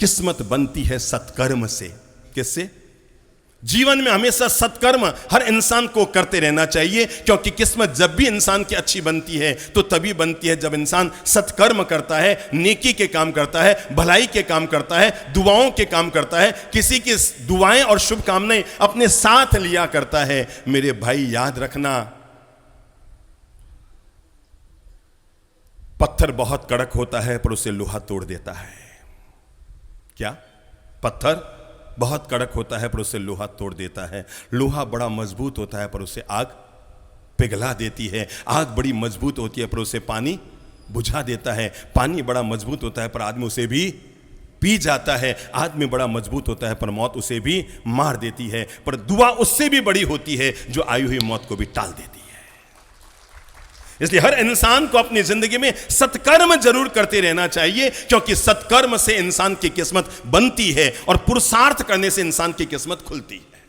किस्मत बनती है सत्कर्म से। किससे? जीवन में हमेशा सत्कर्म हर इंसान को करते रहना चाहिए, क्योंकि किस्मत जब भी इंसान की अच्छी बनती है तो तभी बनती है जब इंसान सत्कर्म करता है, नेकी के काम करता है, भलाई के काम करता है, दुआओं के काम करता है, किसी की दुआएं और शुभकामनाएं अपने साथ लिया करता है। मेरे भाई याद रखना, पत्थर बहुत कड़क होता है पर उसे लोहा तोड़ देता है। क्या? पत्थर बहुत कड़क होता है पर उसे लोहा तोड़ देता है। लोहा बड़ा मजबूत होता है पर उसे आग पिघला देती है। आग बड़ी मजबूत होती है पर उसे पानी बुझा देता है। पानी बड़ा मजबूत होता है पर आदमी उसे भी पी जाता है। आदमी बड़ा मजबूत होता है पर मौत उसे भी मार देती है। पर दुआ उससे भी बड़ी होती है जो आई हुई मौत को भी टाल देती है। इसलिए हर इंसान को अपनी जिंदगी में सत्कर्म जरूर करते रहना चाहिए, क्योंकि सत्कर्म से इंसान की किस्मत बनती है और पुरुषार्थ करने से इंसान की किस्मत खुलती है।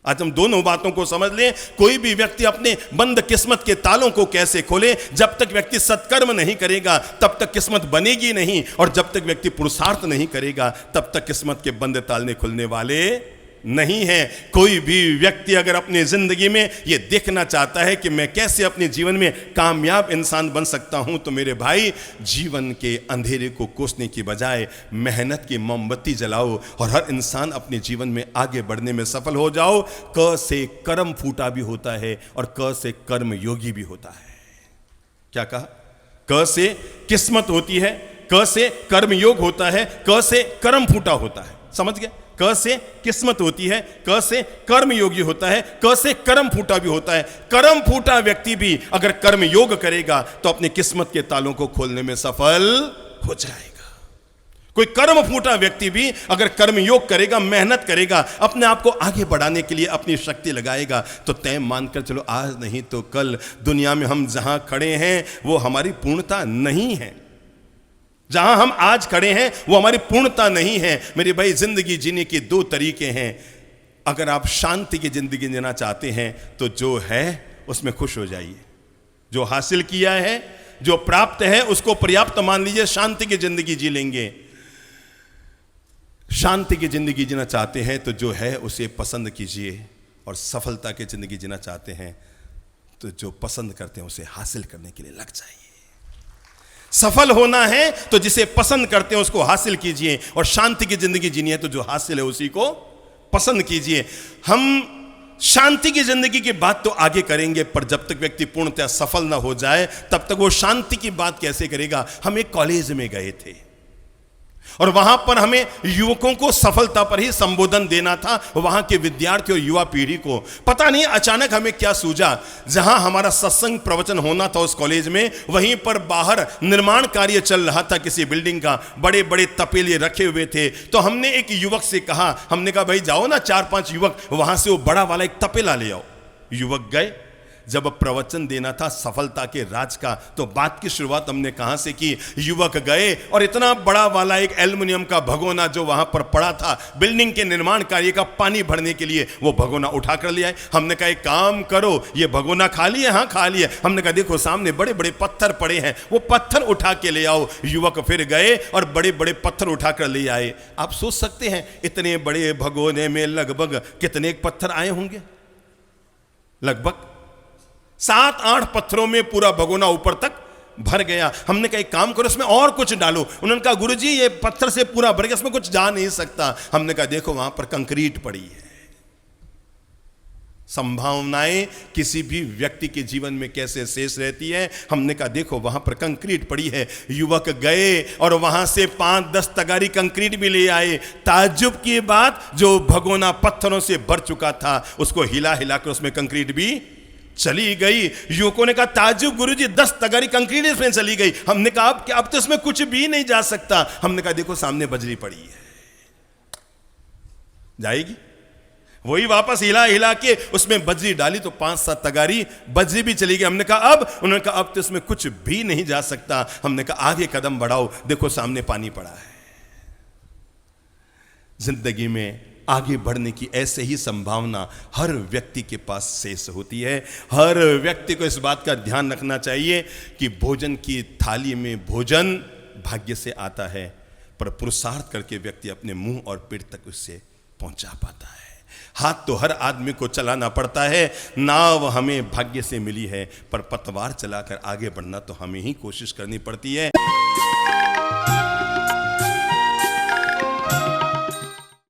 आज हम दोनों बातों को समझ लें। कोई भी व्यक्ति अपने बंद किस्मत के तालों को कैसे खोले? जब तक व्यक्ति सत्कर्म नहीं करेगा तब तक किस्मत बनेगी नहीं, और जब तक व्यक्ति पुरुषार्थ नहीं करेगा तब तक किस्मत के बंद ताले खुलने वाले नहीं है। कोई भी व्यक्ति अगर अपनी जिंदगी में यह देखना चाहता है कि मैं कैसे अपने जीवन में कामयाब इंसान बन सकता हूं, तो मेरे भाई जीवन के अंधेरे को कोसने की बजाय मेहनत की मोमबत्ती जलाओ और हर इंसान अपने जीवन में आगे बढ़ने में सफल हो जाओ। क से कर्म फूटा भी होता है और क से कर्म योगी भी होता है। क्या कहा? क से किस्मत होती है, क से कर्म योग होता है, क से कर्म फूटा होता है। समझ गए? क से किस्मत होती है, क से कर्म योगी होता है, क से कर्म फूटा भी होता है। कर्म फूटा व्यक्ति भी अगर कर्म योग करेगा तो अपनी किस्मत के तालों को खोलने में सफल हो जाएगा। कोई कर्म फूटा व्यक्ति भी अगर कर्म योग करेगा, मेहनत करेगा, अपने आप को आगे बढ़ाने के लिए अपनी शक्ति लगाएगा, तो तय मानकर चलो आज नहीं तो कल दुनिया में हम जहां खड़े हैं वो हमारी पूर्णता नहीं है। जहां हम आज खड़े हैं वो हमारी पूर्णता नहीं है। मेरे भाई जिंदगी जीने के दो तरीके हैं। अगर आप शांति की जिंदगी जीना चाहते हैं तो जो है उसमें खुश हो जाइए। जो हासिल किया है, जो प्राप्त है, उसको पर्याप्त मान लीजिए, शांति की जिंदगी जी लेंगे। शांति की जिंदगी जीना चाहते हैं तो जो है उसे पसंद कीजिए, और सफलता की जिंदगी जीना चाहते हैं तो जो पसंद करते हैं उसे हासिल करने के लिए लग जाइए। सफल होना है तो जिसे पसंद करते हैं उसको हासिल कीजिए, और शांति की जिंदगी जीनी है तो जो हासिल है उसी को पसंद कीजिए। हम शांति की जिंदगी की बात तो आगे करेंगे, पर जब तक व्यक्ति पूर्णतः सफल ना हो जाए तब तक वो शांति की बात कैसे करेगा? हम एक कॉलेज में गए थे और वहां पर हमें युवकों को सफलता पर ही संबोधन देना था, वहां के विद्यार्थी और युवा पीढ़ी को। पता नहीं अचानक हमें क्या सूझा, जहां हमारा सत्संग प्रवचन होना था उस कॉलेज में, वहीं पर बाहर निर्माण कार्य चल रहा था किसी बिल्डिंग का। बड़े बड़े तपेले रखे हुए थे। तो हमने एक युवक से कहा, हमने कहा भाई जाओ ना 4-5 युवक वहां से वो बड़ा वाला एक तपेला ले आओ। युवक गए। जब प्रवचन देना था सफलता के राज का, तो बात की शुरुआत हमने कहां से की? युवक गए और इतना बड़ा वाला एक एल्युमिनियम का भगोना जो वहां पर पड़ा था बिल्डिंग के निर्माण कार्य का पानी भरने के लिए, वो भगोना उठा कर ले आए। हमने कहा एक काम करो, ये भगोना खाली है? हाँ खाली है। हमने कहा देखो सामने बड़े बड़े पत्थर पड़े हैं, वो पत्थर उठा के ले आओ। युवक फिर गए और बड़े बड़े पत्थर उठा कर ले आए। आप सोच सकते हैं इतने बड़े भगोने में लगभग कितने पत्थर आए होंगे? लगभग 7-8 पत्थरों में पूरा भगोना ऊपर तक भर गया। हमने कहा एक काम करो इसमें और कुछ डालो। उन्होंने कहा गुरुजी ये पत्थर से पूरा भर गया, इसमें कुछ जा नहीं सकता। हमने कहा देखो वहां पर कंक्रीट पड़ी है। संभावनाएं किसी भी व्यक्ति के जीवन में कैसे शेष रहती है। हमने कहा देखो वहां पर कंक्रीट पड़ी है। युवक गए और वहां से 5-10 तगारी कंक्रीट भी ले आए। ताज्जुब की बात, जो भगोना पत्थरों से भर चुका था उसको हिला हिलाकर उसमें कंक्रीट भी चली गई। युवकों ने कहा ताज्जुब गुरुजी 10 तगारी कंक्रीट इसमें चली गई। हमने कहा अब तो इसमें कुछ भी नहीं जा सकता। हमने कहा देखो सामने बजरी पड़ी है, जाएगी? वही वापस हिला हिला के उसमें बजरी डाली तो 5-7 तगारी बजरी भी चली गई। हमने कहा अब? उन्होंने कहा अब तो इसमें कुछ भी नहीं जा सकता। हमने कहा आगे कदम बढ़ाओ, देखो सामने पानी पड़ा है। जिंदगी में आगे बढ़ने की ऐसे ही संभावना हर व्यक्ति के पास शेष होती है। हर व्यक्ति को इस बात का ध्यान रखना चाहिए कि भोजन की थाली में भोजन भाग्य से आता है, पर पुरुषार्थ करके व्यक्ति अपने मुंह और पेट तक उससे पहुंचा पाता है। हाथ तो हर आदमी को चलाना पड़ता है, नाव हमें भाग्य से मिली है, पर पतवार चलाकर आगे बढ़ना तो हमें ही कोशिश करनी पड़ती है।